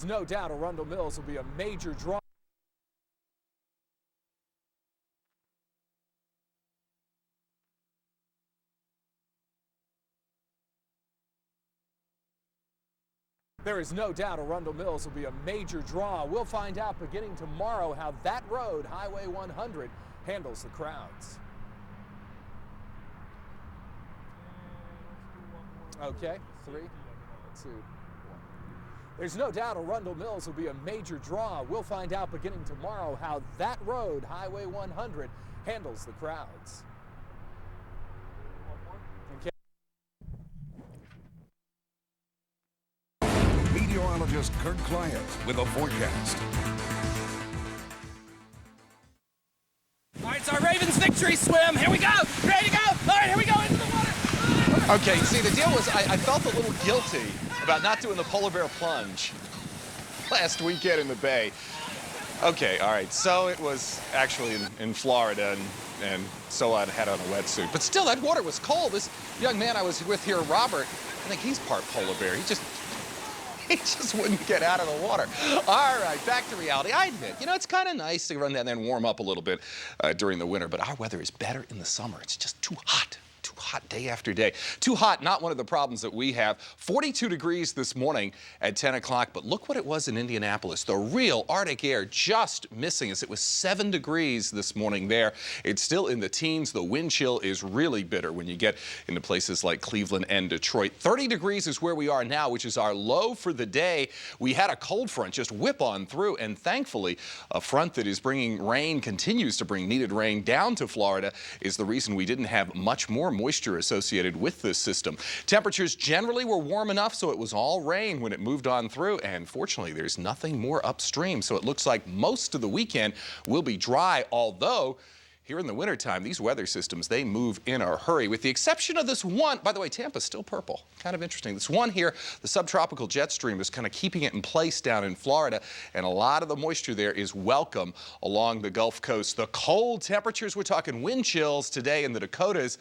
No doubt Arundel Mills will be a major draw. There is no doubt Arundel Mills will be a major draw. We'll find out beginning tomorrow how that road, Highway 100, handles the crowds. Okay, 3, 2, 1. There's no doubt Arundel Mills will be a major draw. We'll find out beginning tomorrow how that road, Highway 100, handles the crowds. Okay. Meteorologist Kirk Clyatt with a forecast. All right, it's our Ravens victory swim. Here we go. Ready to go. All right, here we go into the water. Okay, see, the deal was I felt a little guilty about not doing the polar bear plunge last weekend in the Bay. Okay, all right, so it was actually in Florida, and so I had on a wetsuit. But still, that water was cold. This young man I was with here, Robert, I think he's part polar bear. He just wouldn't get out of the water. All right, back to reality. I admit, you know, it's kind of nice to run down there and warm up a little bit during the winter, but our weather is better in the summer. It's just too hot. Too hot day after day. Too hot, not one of the problems that we have. 42 degrees this morning at 10 o'clock, but look what it was in Indianapolis. The real Arctic air just missing us. It was 7 degrees this morning there. It's still in the teens. The wind chill is really bitter when you get into places like Cleveland and Detroit. 30 degrees is where we are now, which is our low for the day. We had a cold front just whip on through, and thankfully, a front that is bringing rain, continues to bring needed rain down to Florida, is the reason we didn't have much more moisture associated with this system. Temperatures generally were warm enough, so it was all rain when it moved on through, and fortunately there's nothing more upstream, so it looks like most of the weekend will be dry, although here in the wintertime, these weather systems, they move in a hurry, with the exception of this one. By the way, Tampa's still purple. Kind of interesting. This one here, the subtropical jet stream, is kind of keeping it in place down in Florida, and a lot of the moisture there is welcome along the Gulf Coast. The cold temperatures, we're talking wind chills today in the Dakotas,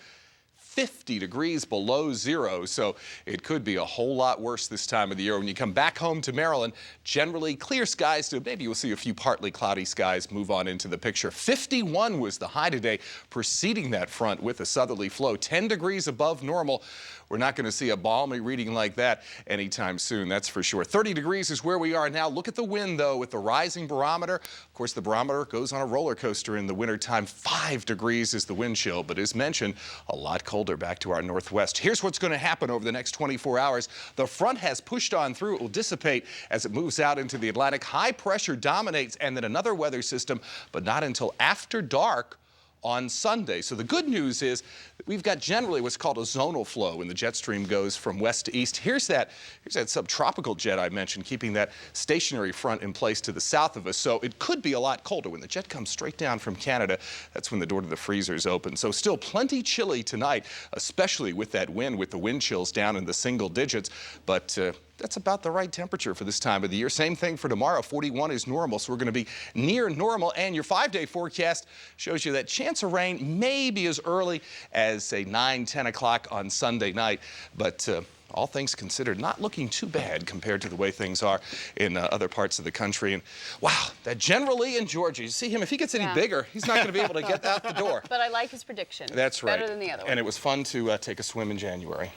50 degrees below zero, so it could be a whole lot worse this time of the year. When you come back home to Maryland, generally clear skies, maybe you'll see a few partly cloudy skies move on into the picture. 51 was the high today, preceding that front with a southerly flow, 10 degrees above normal. We're not going to see a balmy reading like that anytime soon, that's for sure. 30 degrees is where we are now. Look at the wind, though, with the rising barometer. Of course, the barometer goes on a roller coaster in the wintertime. 5 degrees is the wind chill, but as mentioned, a lot colder back to our northwest. Here's what's going to happen over the next 24 hours. The front has pushed on through. It will dissipate as it moves out into the Atlantic. High pressure dominates, and then another weather system, but not until after dark on Sunday. So the good news is that we've got generally what's called a zonal flow when the jet stream goes from west to east. Here's that subtropical jet I mentioned, keeping that stationary front in place to the south of us. So it could be a lot colder when the jet comes straight down from Canada. That's when the door to the freezer is open. So still plenty chilly tonight, especially with that wind, with the wind chills down in the single digits. But that's about the right temperature for this time of the year. Same thing for tomorrow. 41 is normal, so we're going to be near normal. And your 5-day forecast shows you that chance of rain may be as early as, say, 9, 10 o'clock on Sunday night. But all things considered, not looking too bad compared to the way things are in other parts of the country. And wow, that General Lee in Georgia, you see him, if he gets any bigger, he's not going to be able to get out the door. But I like his prediction. That's right. Better than the other one. And it was fun to take a swim in January.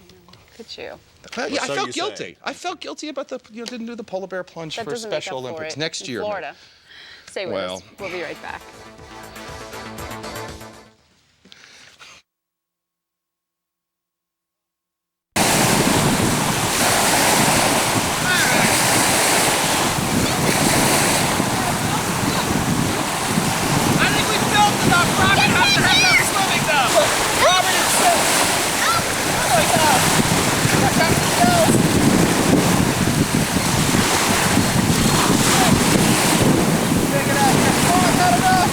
Could you? Yeah, I felt guilty. I felt guilty about didn't do the polar bear plunge for Special Olympics next year. Florida. Stay with us. We'll be right back. I think we filmed enough. Robert has to have enough swimming, though. Robert is sick. Oh my God. Here comes the gills. Pick it up. Come on, not enough.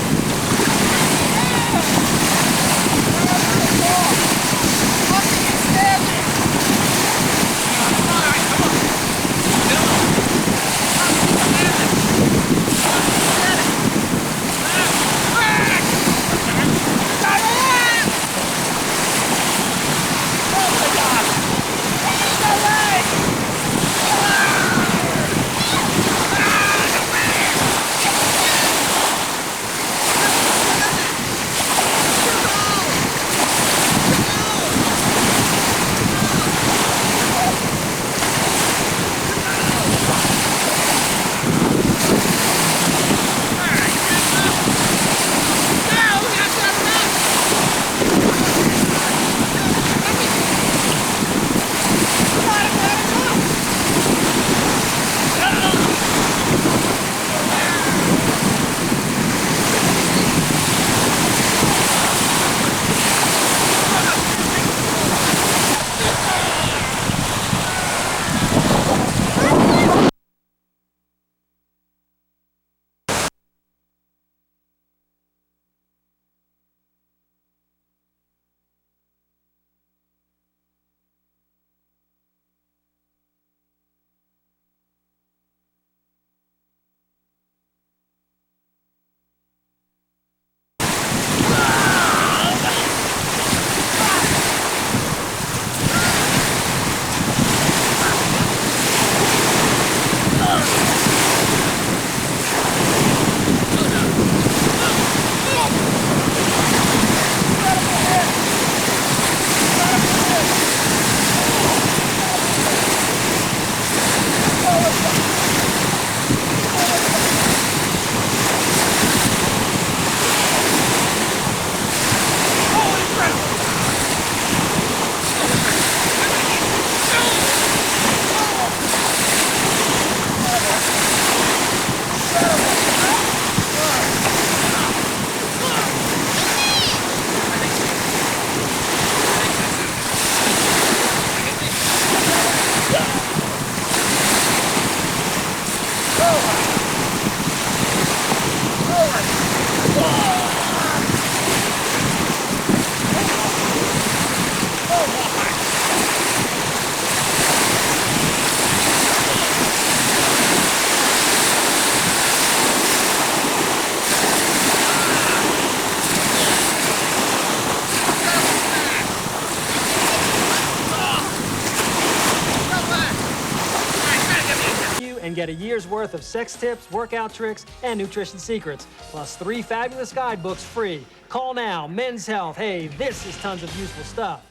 And get a year's worth of sex tips, workout tricks, and nutrition secrets, plus 3 fabulous guidebooks free. Call now. Men's Health. Hey, this is tons of useful stuff.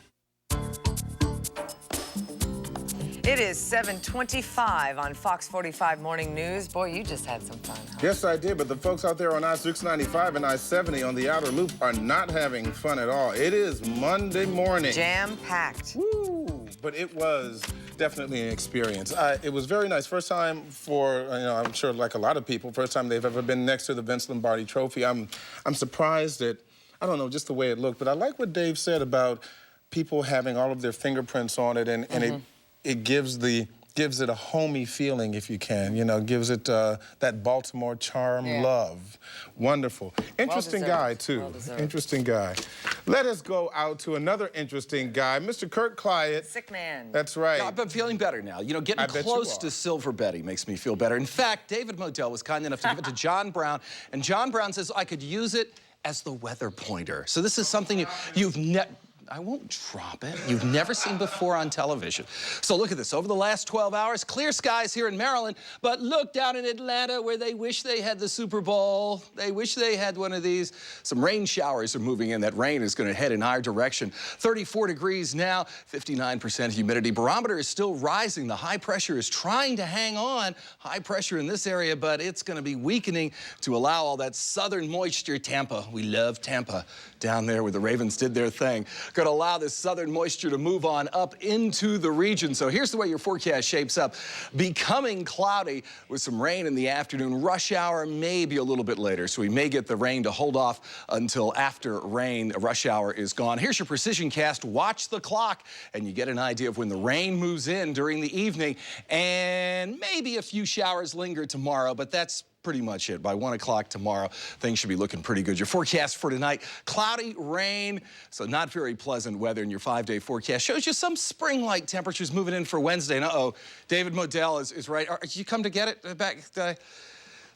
It is 7:25 on Fox 45 Morning News. Boy, you just had some fun, huh? Yes, I did, but the folks out there on I-695 and I-70 on the outer loop are not having fun at all. It is Monday morning. Jam-packed. Woo! But it was definitely an experience. It was very nice. First time for, I'm sure like a lot of people, first time they've ever been next to the Vince Lombardi Trophy. I'm surprised at, I don't know, just the way it looked, but I like what Dave said about people having all of their fingerprints on it, and it gives it a homey feeling, if you can. Gives it that Baltimore charm, love. Wonderful. Interesting guy, too. Interesting guy. Let us go out to another interesting guy, Mr. Kirk Clyatt. Sick man. That's right. No, I've been feeling better now. Getting close to Silver Betty makes me feel better. In fact, David Modell was kind enough to give it to John Brown, and John Brown says I could use it as the weather pointer. So this is something you've never... I won't drop it. You've never seen before on television. So look at this. Over the last 12 hours, clear skies here in Maryland, but look down in Atlanta where they wish they had the Super Bowl. They wish they had one of these. Some rain showers are moving in. That rain is going to head in our direction. 34 degrees now, 59% humidity. Barometer is still rising. The high pressure is trying to hang on. High pressure in this area, but it's going to be weakening to allow all that southern moisture. Tampa, we love Tampa down there where the Ravens did their thing. Going to allow this southern moisture to move on up into the region. So here's the way your forecast shapes up. Becoming cloudy with some rain in the afternoon. Rush hour maybe a little bit later. So we may get the rain to hold off until after rain. Rush hour is gone. Here's your precision cast. Watch the clock and you get an idea of when the rain moves in during the evening. And maybe a few showers linger tomorrow, but that's pretty much it. By 1 o'clock tomorrow, things should be looking pretty good. Your forecast for tonight, cloudy, rain, so not very pleasant weather in your 5-day forecast. Shows you some spring-like temperatures moving in for Wednesday. And uh-oh, David Modell is right. Did you come to get it back?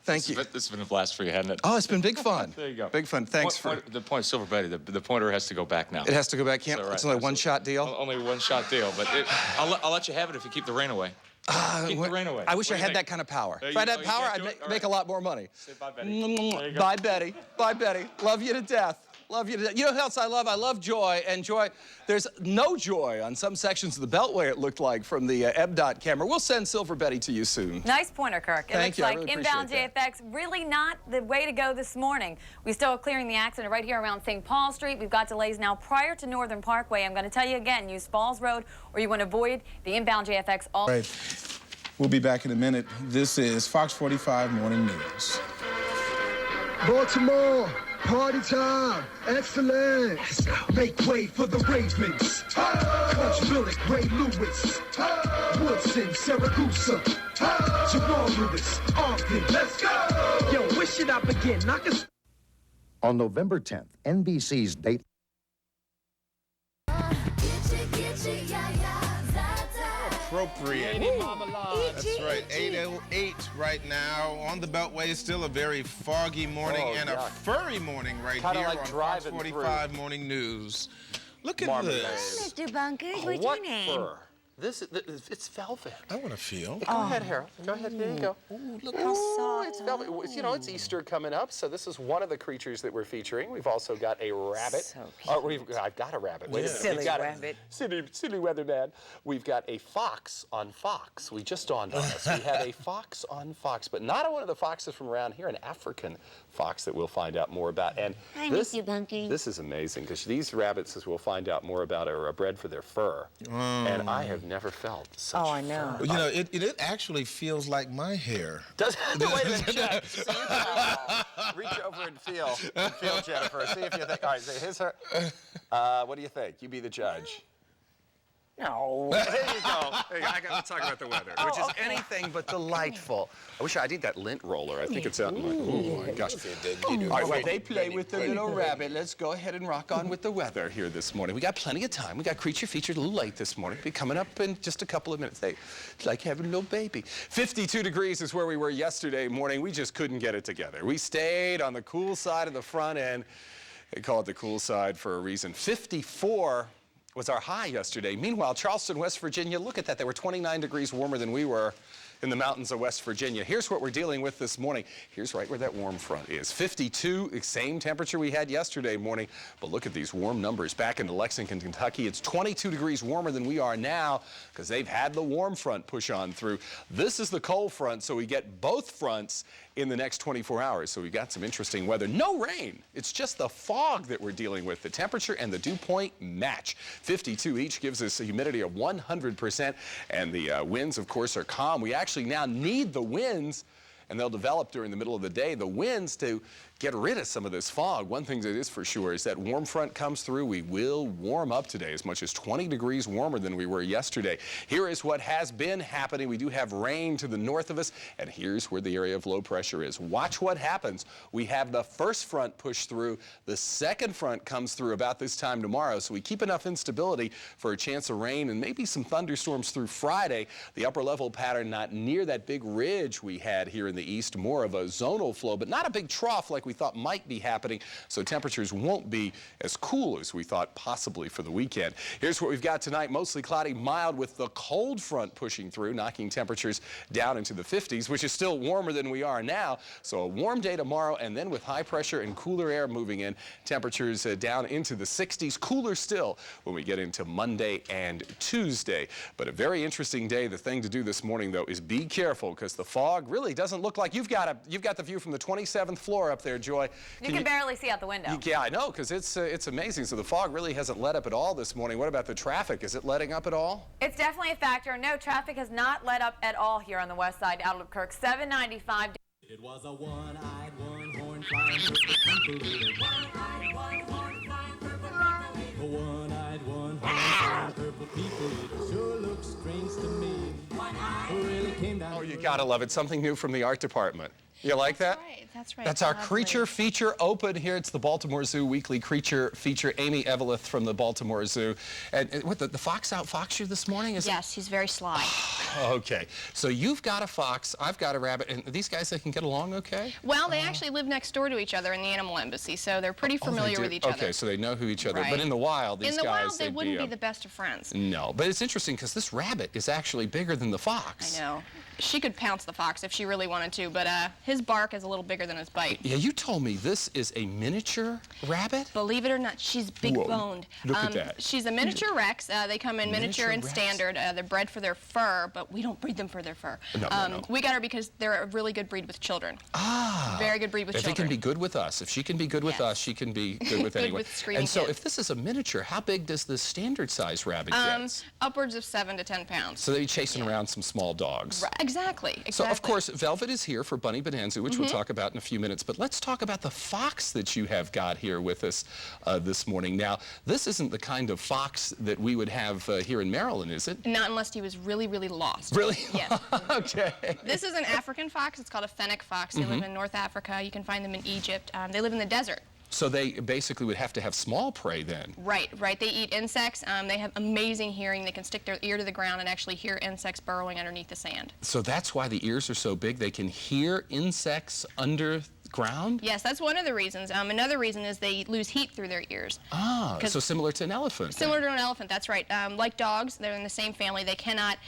Thank you. This has been a blast for you, hasn't it? Oh, it's been big fun. There you go. Big fun. Thanks the point, Silver Betty, the pointer has to go back now. It has to go back. It's only a one-shot deal? Only a one-shot deal, but I'll let you have it if you keep the rain away. Keep the rain away. I wish I had that kind of power. If I had that power, I'd make a lot more money. Say bye, Betty. There you go. Bye, Betty. Bye, Betty. Love you to death. Love you to death. You know who else I love? I love joy. And joy, there's no joy on some sections of the Beltway, it looked like, from the EBDOT camera. We'll send Silver Betty to you soon. Nice pointer, Kirk. It Thank looks you. like I really inbound appreciate JFX really not the way to go this morning. We still are clearing the accident right here around St. Paul Street. We've got delays now prior to Northern Parkway. I'm going to tell you again, use Falls Road or you want to avoid the inbound JFX. Right. We'll be back in a minute. This is Fox 45 Morning News. Baltimore, party time, excellence. Make way for the Ravens. Coach Billick, Ray Lewis, Woodson, Syracuse, Jerome Lewis, Ogden. Let's go. Yo, where should I begin? On November 10th, NBC's date. Appropriate. That's right. 8:08 right now on the Beltway. Still a very foggy morning and a furry morning right here on Fox 45 Morning News. Look at this. Mr. Bunkers, what's your name? Fur? It's velvet. I want to feel. Go ahead, Harold. Go ahead. There you go. Ooh, look how soft. It's velvet. It's Easter coming up, so this is one of the creatures that we're featuring. We've also got a rabbit. So cute. I've got a rabbit. Wait a minute. Silly rabbit. Silly weatherman. We've got a fox on Fox. We just dawned on us. We have a fox on Fox, but not one of the foxes from around here, an African fox that we'll find out more about. And Hi, Mr. Bunkers. This is amazing because these rabbits, as we'll find out more about, are bred for their fur. And I have never felt such Oh, I know. You know, it actually feels like my hair. Does wait a minute, check. Reach over and feel, Jennifer. See if you think. All right, so here's her. What do you think? You be the judge. No. There you go. Let's talk about the weather, which is anything but delightful. I wish I need that lint roller. I think it's out in my... Oh, my gosh. All right, while they play with the little rabbit, let's go ahead and rock on with the weather here this morning. We got plenty of time. We got Creature Featured a little late this morning. Be coming up in just a couple of minutes. It's like having a little baby. 52 degrees is where we were yesterday morning. We just couldn't get it together. We stayed on the cool side of the front end. They call it the cool side for a reason. 54 was our high yesterday. Meanwhile, Charleston, West Virginia, look at that. They were 29 degrees warmer than we were in the mountains of West Virginia. Here's what we're dealing with this morning. Here's right where that warm front is. 52, the same temperature we had yesterday morning. But look at these warm numbers. Back into Lexington, Kentucky, it's 22 degrees warmer than we are now because they've had the warm front push on through. This is the cold front, so we get both fronts in the next 24 hours. So we've got some interesting weather. No rain. It's just the fog that we're dealing with. The temperature and the dew point match. 52 each gives us a humidity of 100%. And the winds, of course, are calm. We actually now need the winds, and they'll develop during the middle of the day, the winds to get rid of some of this fog. One thing that is for sure is that warm front comes through. We will warm up today as much as 20 degrees warmer than we were yesterday. Here is what has been happening. We do have rain to the north of us, and here's where the area of low pressure is. Watch what happens. We have the first front push through. The second front comes through about this time tomorrow, so we keep enough instability for a chance of rain and maybe some thunderstorms through Friday. The upper level pattern not near that big ridge we had here in the east, more of a zonal flow, but not a big trough like we thought might be happening, so temperatures won't be as cool as we thought possibly for the weekend. Here's what we've got tonight. Mostly cloudy, mild with the cold front pushing through, knocking temperatures down into the 50s, which is still warmer than we are now. So a warm day tomorrow, and then with high pressure and cooler air moving in, temperatures down into the 60s, cooler still when we get into Monday and Tuesday. But a very interesting day. The thing to do this morning, though, is be careful because the fog really doesn't look like you've got the view from the 27th floor up there, Joy. You can barely see out the window. Yeah, I know, because it's amazing. So the fog really hasn't let up at all this morning. What about the traffic? Is it letting up at all? It's definitely a factor. No, traffic has not let up at all here on the west side out of Kirk. 795. It was a one-eyed, one-horn flying purple people eater. One-eyed, one-horn flying purple people eater. A one-eyed, one-horn flying purple people eater sure looks strange to me. Really came down. Oh, you gotta love it. Something new from the art department. You like that? That's right. That's our creature feature open here. It's the Baltimore Zoo weekly creature feature. Amy Eveleth from the Baltimore Zoo. And what, the fox outfoxed you this morning? Yes, he's very sly. Okay. So you've got a fox, I've got a rabbit, and these guys, they can get along okay? Well, they actually live next door to each other in the animal embassy, so they're pretty familiar with each other. Okay, so they know who each other. Right. But in the wild, these guys, in the wild, they wouldn't be the best of friends. No, but it's interesting because this rabbit is actually bigger than the fox. I know. She could pounce the fox if she really wanted to, but his bark is a little bigger than his bite. Yeah, you told me this is a miniature rabbit? Believe it or not, she's big-boned. Look at that. She's a miniature Rex. They come in miniature and Rex. Standard. They're bred for their fur, but we don't breed them for their fur. No. We got her because they're a really good breed with children. Ah. Very good breed with children. If they can be good with us, if she can be good with us, she can be good with anyone. With screaming and so kids. if this is a miniature, how big does the standard size rabbit get? Upwards of 7 to 10 pounds. So they're chasing around some small dogs. Right. Exactly. So, of course, Velvet is here for Bunny Bonanza, which we'll talk about in a few minutes. But let's talk about the fox that you have got here with us this morning. Now, this isn't the kind of fox that we would have here in Maryland, is it? Not unless he was really, really lost. Really? Yes. Okay. This is an African fox. It's called a fennec fox. They live in North Africa. You can find them in Egypt. They live in the desert. So they basically would have to have small prey then. Right. They eat insects. They have amazing hearing. They can stick their ear to the ground and actually hear insects burrowing underneath the sand. So that's why the ears are so big. They can hear insects under ground? Yes, that's one of the reasons. Another reason is they lose heat through their ears. Ah, so similar to an elephant. Similar to an elephant, that's right. Like dogs, they're in the same family. They cannot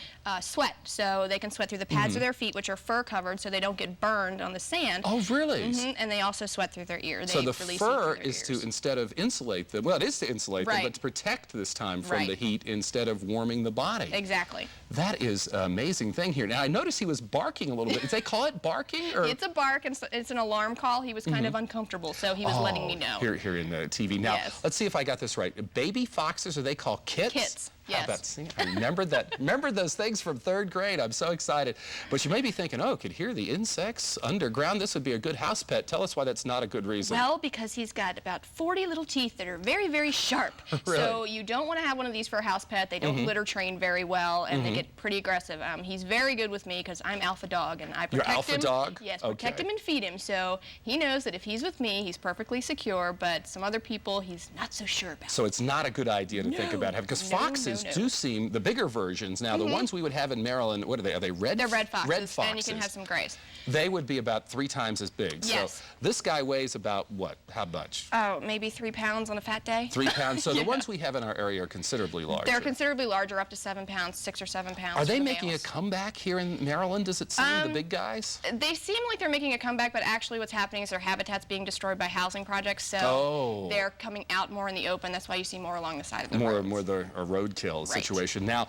sweat, so they can sweat through the pads of their feet, which are fur covered, so they don't get burned on the sand. Oh, really? And they also sweat through their ear. So the fur is to, instead of insulate them, well, it is to insulate them, but to protect this time from the heat instead of warming the body. Exactly. That is an amazing thing here. Now, I noticed he was barking a little bit. Did they call it barking? Or? It's a bark, and it's an alarm call. He was kind of uncomfortable, so he was letting me know. Here in the TV. Now, let's see if I got this right. Baby foxes, are they called kits? Kits. Yes. How about seeing? I remembered that. Remembered those things from 3rd grade. I'm so excited. But you may be thinking, oh, could hear the insects underground. This would be a good house pet. Tell us why that's not a good reason. Well, because he's got about 40 little teeth that are very, very sharp. Really? So you don't want to have one of these for a house pet. They don't litter train very well, and they get pretty aggressive. He's very good with me because I'm alpha dog, and I protect him. You're alpha dog? Yes, protect him and feed him. So he knows that if he's with me, he's perfectly secure, but some other people, he's not so sure about. So it's not a good idea to think about having, because foxes do seem, the bigger versions now, the ones we would have in Maryland, what are they? Are they red? They're red foxes, Red foxes. and you can have some grays. They would be about 3 times as big. Yes. So this guy weighs about what? How much? Oh, maybe 3 pounds on a fat day. 3 pounds. So the ones we have in our area are considerably larger. They're considerably larger, up to 7 pounds, 6 or 7 pounds. Are they for the making males. a comeback here in Maryland, does it seem, the big guys? They seem like they're making a comeback, but actually what's happening is their habitat's being destroyed by housing projects, so they're coming out more in the open. That's why you see more along the side of the roads. More the roadkill situation. Now,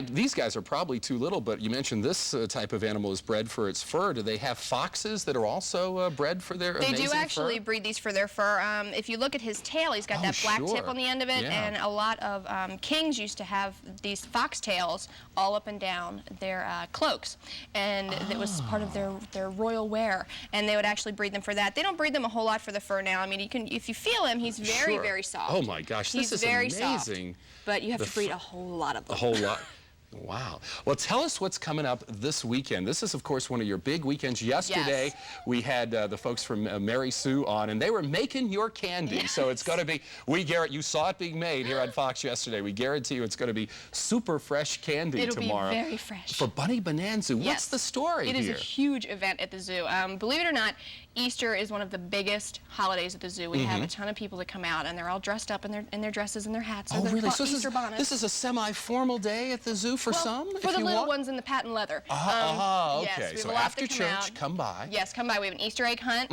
these guys are probably too little, but you mentioned this type of animal is bred for its fur. Do they have foxes that are also bred for their amazing fur? They do actually breed these for their fur. If you look at his tail, he's got that black tip on the end of it, and a lot of kings used to have these foxtails all up and down their cloaks, and it was part of their royal wear, and they would actually breed them for that. They don't breed them a whole lot for the fur now. I mean, you can, if you feel him, he's very, very soft. Oh my gosh, this is very amazing. Soft, but you have to breed a whole lot of them. A whole lot. Wow. Well, tell us what's coming up this weekend. This is, of course, one of your big weekends. Yesterday, we had the folks from Mary Sue on, and they were making your candy. So it's going to be, you saw it being made here on Fox yesterday. We guarantee you it's going to be super fresh candy tomorrow. It'll be very fresh. For Bunny Bonanza. What's the story here? It is a huge event at the zoo. Believe it or not, Easter is one of the biggest holidays at the zoo. We have a ton of people that come out, and they're all dressed up in their dresses and their hats. Oh, really? So Easter bonnets. This is a semi-formal day at the zoo for some? For the little ones in the patent leather. Okay. Yes, so after church, come by. Yes, come by. We have an Easter egg hunt.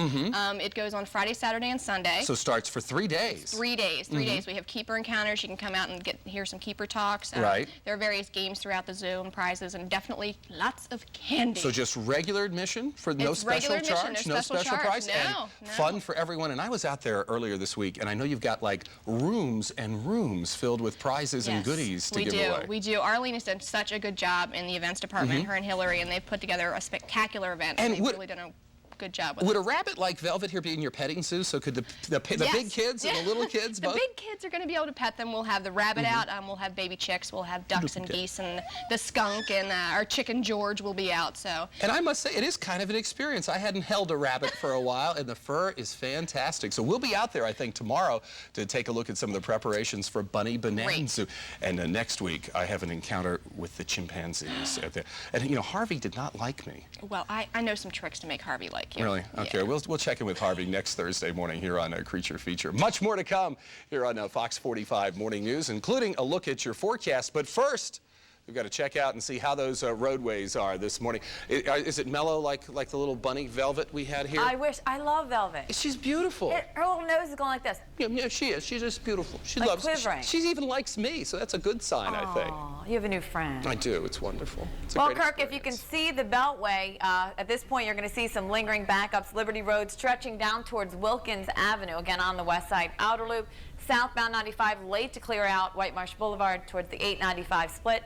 It goes on Friday, Saturday, and Sunday. So it starts for 3 days. 3 days. 3 days. We have keeper encounters. You can come out and hear some keeper talks. Right. There are various games throughout the zoo and prizes, and definitely lots of candy. So just regular admission for no special charge? No special price? No. Fun for everyone. And I was out there earlier this week, and I know you've got like rooms and rooms filled with prizes and goodies to give away. We do. Arlene has done such a good job in the events department, her and Hillary, and they've put together a spectacular event. And they've really done a good job with Would a rabbit like Velvet here be in your petting zoo? So could the big kids and the little kids both? The big kids are going to be able to pet them. We'll have the rabbit out. We'll have baby chicks. We'll have ducks and geese, and the skunk, and our chicken George will be out. So. And I must say, it is kind of an experience. I hadn't held a rabbit for a while, and the fur is fantastic. So we'll be out there, I think, tomorrow to take a look at some of the preparations for Bunny Bonanza. And next week, I have an encounter with the chimpanzees out there. And you know, Harvey did not like me. Well, I know some tricks to make Harvey like you. Really? Okay, we'll check in with Harvey next Thursday morning here on Creature Feature. Much more to come here on Fox 45 Morning News, including a look at your forecast. But first, we've got to check out and see how those roadways are this morning. Is it mellow like the little bunny Velvet we had here? I love Velvet. She's beautiful. Her little nose is going like this. Yeah, she is. She's just beautiful. She like loves quivering. She even likes me, so that's a good sign, I think. You have a new friend. I do. It's wonderful. It's Well, Kirk, if you can see the Beltway, at this point you're going to see some lingering backups. Liberty Road stretching down towards Wilkins Avenue, again on the west side outer loop. Southbound 95 late to clear out White Marsh Boulevard towards the 895 split.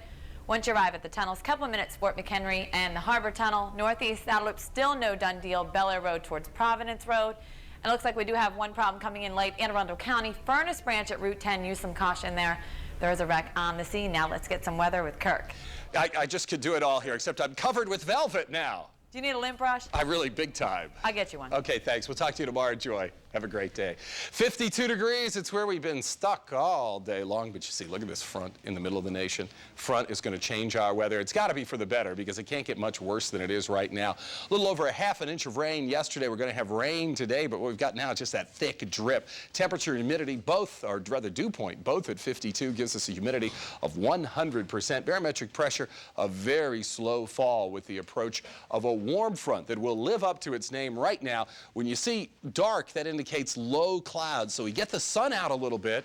Once you arrive at the tunnels, couple of minutes, Fort McHenry and the Harbor Tunnel. Northeast outer loop, still no done deal. Bel Air Road towards Providence Road. And it looks like we do have one problem coming in late. Anne Arundel County, Furnace Branch at Route 10. Use some caution there. There is a wreck on the scene. Now let's get some weather with Kirk. I just could do it all here, except I'm covered with velvet now. Do you need a lint brush? I really big time. I'll get you one. Okay, thanks. We'll talk to you tomorrow, Joy. Have a great day. 52 degrees. It's where we've been stuck all day long. But you see, look at this front in the middle of the nation. Front is going to change our weather. It's got to be for the better because it can't get much worse than it is right now. A little over a ½ inch of rain yesterday. We're going to have rain today, but what we've got now is just that thick drip. Temperature and humidity both, or rather dew point, both at 52 gives us a humidity of 100%. Barometric pressure, a very slow fall with the approach of a warm front that will live up to its name right now. When you see dark, that indicates low clouds. So we get the sun out a little bit,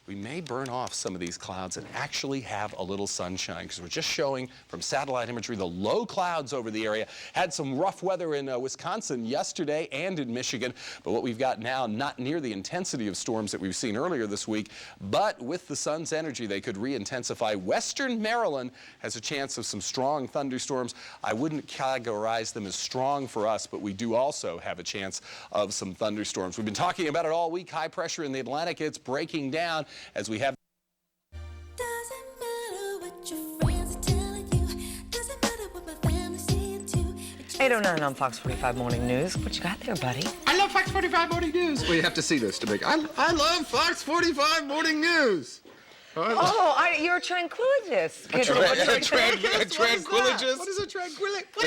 we may burn off some of these clouds and actually have a little sunshine, because we're just showing from satellite imagery the low clouds over the area. Had some rough weather in Wisconsin yesterday and in Michigan, but what we've got now, not near the intensity of storms that we've seen earlier this week, but with the sun's energy, they could re-intensify. Western Maryland has a chance of some strong thunderstorms. I wouldn't categorize them as strong for us, but we do also have a chance of some thunderstorms. We've been talking about it all week. High pressure in the Atlantic, it's breaking down as we have 8:09 on Fox 45 Morning News. What you got there, buddy? I love Fox 45 Morning News. Well, you have to see this to make. I love Fox 45 Morning News. You're a tranquilligist. A tranquilligist? What is a tranquilligist?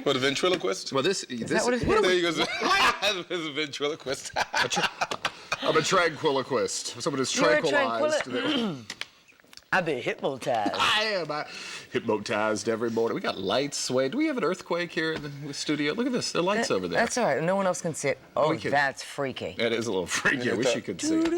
What, a ventriloquist? Well, this that what it is? There you go. It's a ventriloquist. I'm a tranquilliquist. Someone is tranquilized. I've been hypnotized. I am hypnotized every morning. We got lights swaying. Do we have an earthquake here in the studio? Look at this. There are lights over there. That's all right. No one else can see it. Oh, that's freaky. That is a little freaky. I wish you could see it.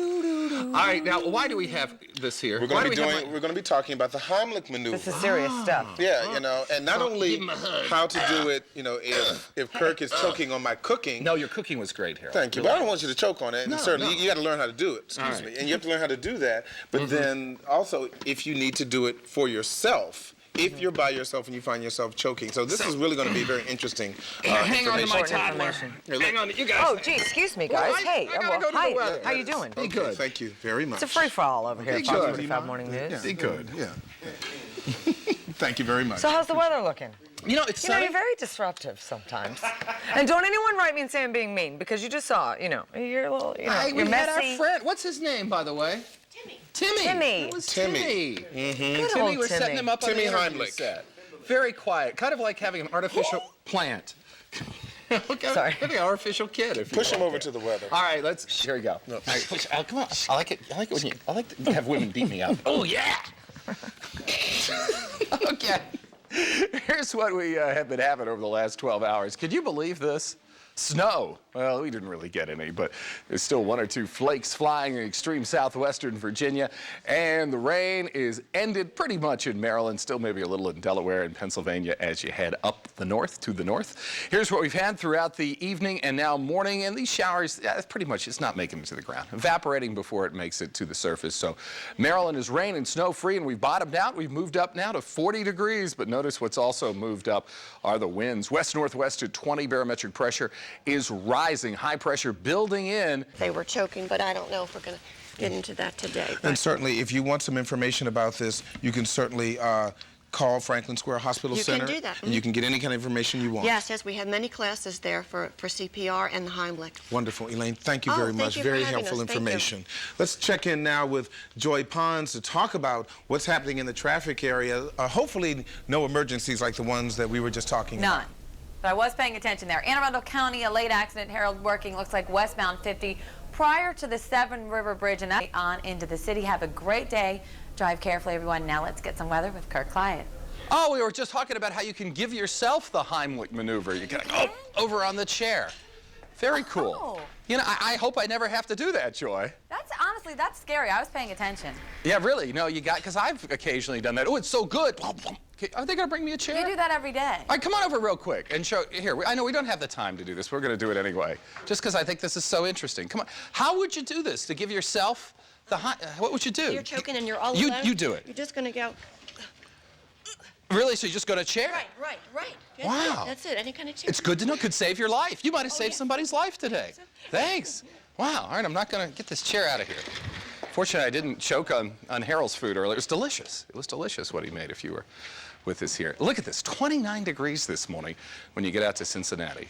All right, now, why do we have this here? We're going to be talking about the Heimlich maneuver. This is serious stuff. Yeah, you know, and not only how to do it, you know, if Kirk is choking on my cooking. No, your cooking was great, Harold. Thank you. But I don't want you to choke on it. And certainly, you got to learn how to do it. Excuse me. And you have to learn how to do that. But then also, if you need to do it for yourself, if you're by yourself and you find yourself choking. So this is really going to be very interesting. Hang on to my toddler. Hang on to you guys. Oh, gee, excuse me, guys. Hey, hi. How you doing? Be good. Thank you very much. It's a free-for-all over here at Fox 45 Morning News. Be good. Yeah. Thank you very much. So how's the weather looking? You know, it's sunny. You're very disruptive sometimes. And don't anyone write me and say I'm being mean, because you just saw, you're a little, you're we had our messy. friend. What's his name, by the way? Timmy. It was Timmy. Timmy, we're setting him up Timmy on the interview set. Very quiet, kind of like having an artificial plant. Sorry. Like an artificial kid. If Push him over to the weather. All right, here we go. No. Right, come on. I like it when I like to have women beat me up. Oh yeah. Okay. Here's what we have been having over the last 12 hours. Can you believe this? Snow. Well, we didn't really get any, but there's still one or two flakes flying in extreme southwestern Virginia, and the rain is ended pretty much in Maryland, still maybe a little in Delaware and Pennsylvania as you head up the north to the north. Here's what we've had throughout the evening and now morning, and these showers, pretty much, it's not making it to the ground, evaporating before it makes it to the surface. So Maryland is rain and snow free, and we've bottomed out. We've moved up now to 40 degrees, but notice what's also moved up are the winds. West-northwest at 20 barometric pressure is rising. High pressure building in. They were choking, but I don't know if we're going to get into that today. And certainly, if you want some information about this, you can certainly call Franklin Square Hospital Center. You can do that. And you can get any kind of information you want. Yes, we have many classes there for CPR and the Heimlich. Wonderful, Elaine. Thank you very much. Very helpful information. Let's check in now with Joy Pons to talk about what's happening in the traffic area. Hopefully, no emergencies like the ones that we were just talking about. None. But I was paying attention there. Anne Arundel County, a late accident. Harold working, looks like westbound 50 prior to the Severn River Bridge, and that's on into the city. Have a great day. Drive carefully, everyone. Now let's get some weather with Kirk Clyatt. Oh, we were just talking about how you can give yourself the Heimlich maneuver. You can go over on the chair. Very cool. Oh. You know, I hope I never have to do that, Joy. Honestly, that's scary. I was paying attention. Yeah, really. No, because I've occasionally done that. Oh, it's so good. Are they going to bring me a chair? You do that every day. All right, come on over real quick and show. Here, I know we don't have the time to do this. We're going to do it anyway, just because I think this is so interesting. Come on. How would you do this to give yourself the what would you do? You're choking and you're all alone. You do it. You're just going to go. Really? So you just go to a chair? Right. That's wow. It. That's it. Any kind of chair. It's good to know. Could save your life. You might have saved somebody's life today. Thanks. Wow. All right, I'm not going to get this chair out of here. Fortunately, I didn't choke on Harold's food earlier. It was delicious. It was delicious what he made if you were with us here. Look at this, 29 degrees this morning when you get out to Cincinnati.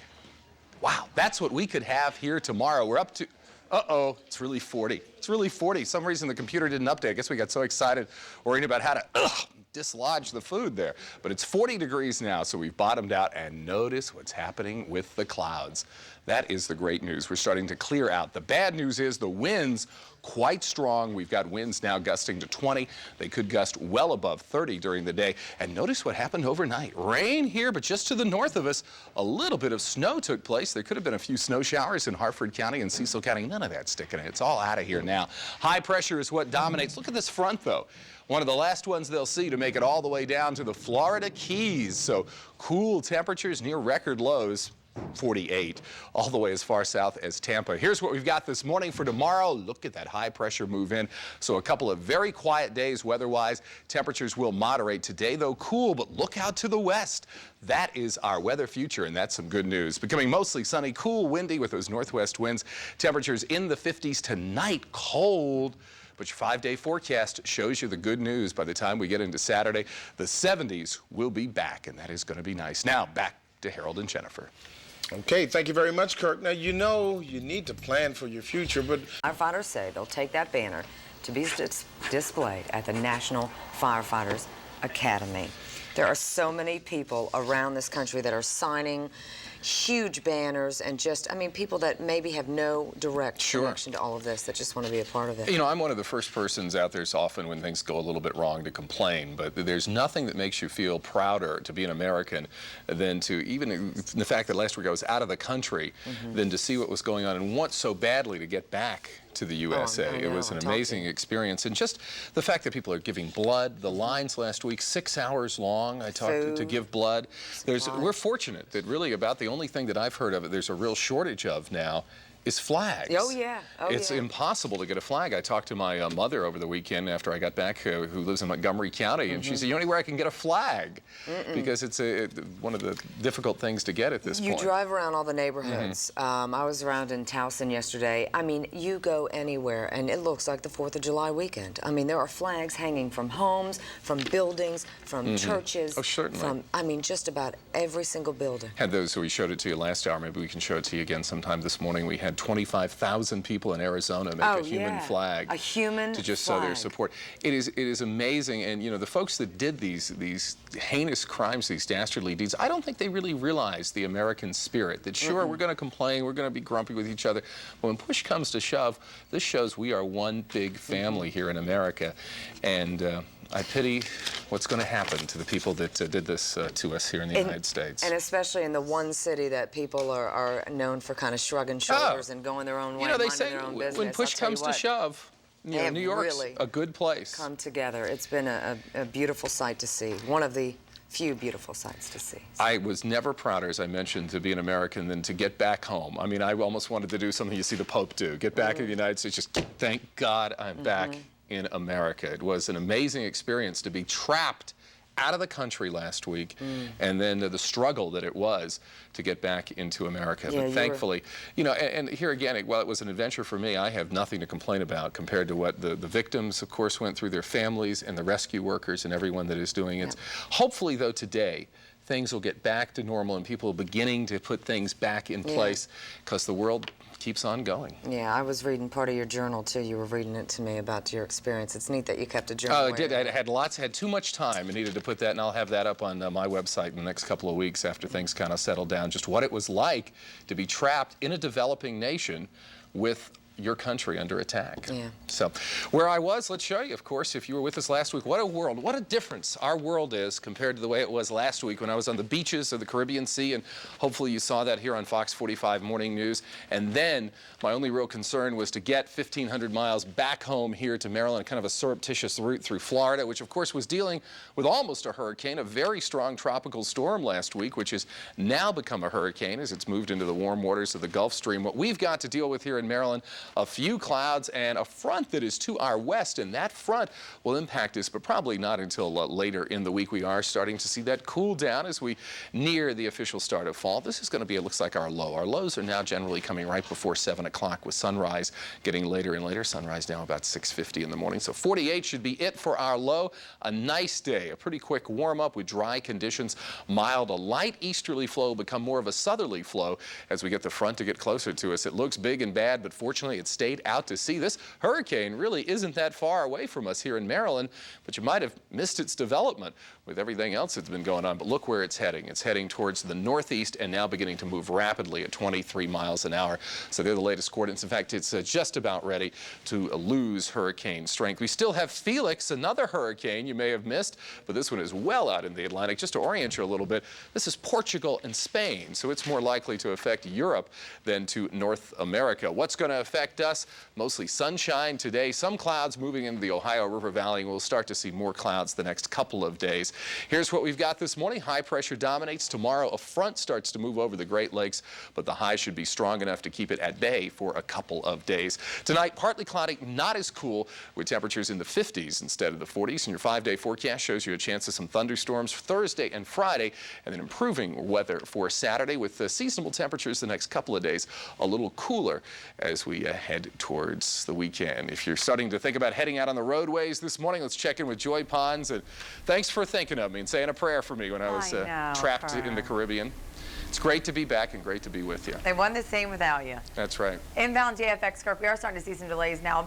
Wow, that's what we could have here tomorrow. We're up to, it's really 40. It's really 40. Some reason the computer didn't update. I guess we got so excited worrying about how to dislodge the food there. But it's 40 degrees now, so we've bottomed out, and notice what's happening with the clouds. That is the great news. We're starting to clear out. The bad news is the winds quite strong. We've got winds now gusting to 20. They could gust well above 30 during the day. And notice what happened overnight. Rain here, but just to the north of us, a little bit of snow took place. There could have been a few snow showers in Harford County and Cecil County. None of that sticking. It's all out of here now. High pressure is what dominates. Look at this front, though. One of the last ones they'll see to make it all the way down to the Florida Keys. So cool temperatures near record lows. 48, all the way as far south as Tampa. Here's what we've got this morning for tomorrow. Look at that high pressure move in. So a couple of very quiet days weather-wise. Temperatures will moderate today, though cool, but look out to the west. That is our weather future, and that's some good news. Becoming mostly sunny, cool, windy with those northwest winds. Temperatures in the 50s tonight, cold. But your 5-day forecast shows you the good news. By the time we get into Saturday, the 70s will be back, and that is going to be nice. Now, back to Harold and Jennifer. Okay, thank you very much, Kirk. Now, you know you need to plan for your future, but... Firefighters say they'll take that banner to be displayed at the National Firefighters Academy. There are so many people around this country that are signing huge banners and just, I mean, people that maybe have no direct connection to all of this that just want to be a part of it. You know, I'm one of the first persons out there so often when things go a little bit wrong to complain, but there's nothing that makes you feel prouder to be an American than to, even the fact that last week I was out of the country, than to see what was going on and want so badly to get back to the USA. It was an amazing experience. And just the fact that people are giving blood, the lines last week, 6 hours long, I talked to give blood. We're fortunate that really about the only thing that I've heard of it there's a real shortage of now is flags. Oh, yeah. It's impossible to get a flag. I talked to my mother over the weekend after I got back, who lives in Montgomery County, and she said, the only way I can get a flag, because it's one of the difficult things to get at this point. You drive around all the neighborhoods. I was around in Towson yesterday. I mean, you go anywhere, and it looks like the 4th of July weekend. I mean, there are flags hanging from homes, from buildings, from churches. Oh, certainly. From, I mean, just about every single building. Had those, so we showed it to you last hour. Maybe we can show it to you again sometime this morning. We had 25,000 people in Arizona make a human flag. A human to just flag. show their support. It is amazing, and you know the folks that did these heinous crimes, these dastardly deeds, I don't think they really realize the American spirit. That sure we're going to complain, we're going to be grumpy with each other, but when push comes to shove, this shows we are one big family here in America, and I pity what's going to happen to the people that did this to us here in the United States. And especially in the one city that people are known for kind of shrugging shoulders and going their own way, minding their own business. When push comes to shove, you know, New York's really a good place. Come together. It's been a beautiful sight to see. One of the few beautiful sights to see. I was never prouder, as I mentioned, to be an American than to get back home. I mean, I almost wanted to do something you see the Pope do. Get back in the United States, just thank God I'm back in America. It was an amazing experience to be trapped out of the country last week, and then the struggle that it was to get back into America. But thankfully, you know, and here again, while it was an adventure for me, I have nothing to complain about compared to what the victims, of course, went through, their families, and the rescue workers and everyone that is doing it. Hopefully, though, today, things will get back to normal and people are beginning to put things back in place because the world keeps on going. Yeah, I was reading part of your journal too. You were reading it to me about your experience. It's neat that you kept a journal. Oh, I did. I had too much time. I needed to put that, and I'll have that up on my website in the next couple of weeks after things kind of settle down. Just what it was like to be trapped in a developing nation with your country under attack. So where I was, let's show you, of course, if you were with us last week, what a world, what a difference our world is compared to the way it was last week when I was on the beaches of the Caribbean Sea, and hopefully you saw that here on Fox 45 Morning News. And then my only real concern was to get 1,500 miles back home here to Maryland, kind of a surreptitious route through Florida, which of course was dealing with almost a hurricane, a very strong tropical storm last week, which has now become a hurricane as it's moved into the warm waters of the Gulf Stream. What we've got to deal with here in Maryland, a few clouds and a front that is to our west, and that front will impact us, but probably not until later in the week. We are starting to see that cool down as we near the official start of fall. This is going to be, it looks like, our low. Our lows are now generally coming right before 7 o'clock with sunrise getting later and later. Sunrise now about 6:50 in the morning. So 48 should be it for our low. A nice day, a pretty quick warm up with dry conditions. Mild, a light easterly flow become more of a southerly flow as we get the front to get closer to us. It looks big and bad, but fortunately Unfortunately, it stayed out to sea. This hurricane really isn't that far away from us here in Maryland, but you might have missed its development with everything else that's been going on. But look where it's heading. It's heading towards the northeast and now beginning to move rapidly at 23 miles an hour. So they're the latest coordinates. In fact, it's just about ready to lose hurricane strength. We still have Felix, another hurricane you may have missed, but this one is well out in the Atlantic. Just to orient you a little bit, this is Portugal and Spain, so it's more likely to affect Europe than to North America. What's going to affect us? Mostly sunshine today, some clouds moving into the Ohio River Valley, and we'll start to see more clouds the next couple of days. Here's what we've got this morning. High pressure dominates. Tomorrow, a front starts to move over the Great Lakes, but the high should be strong enough to keep it at bay for a couple of days. Tonight, partly cloudy, not as cool, with temperatures in the 50s instead of the 40s. And your 5-day forecast shows you a chance of some thunderstorms Thursday and Friday, and then improving weather for Saturday with seasonable temperatures the next couple of days, a little cooler as we head towards the weekend. If you're starting to think about heading out on the roadways this morning, let's check in with Joy Pons. And thanks for thinking of me and saying a prayer for me when I was trapped in the Caribbean. It's great to be back and great to be with you. They won the same without you. That's right. Inbound JFX, Kirk, we are starting to see some delays now.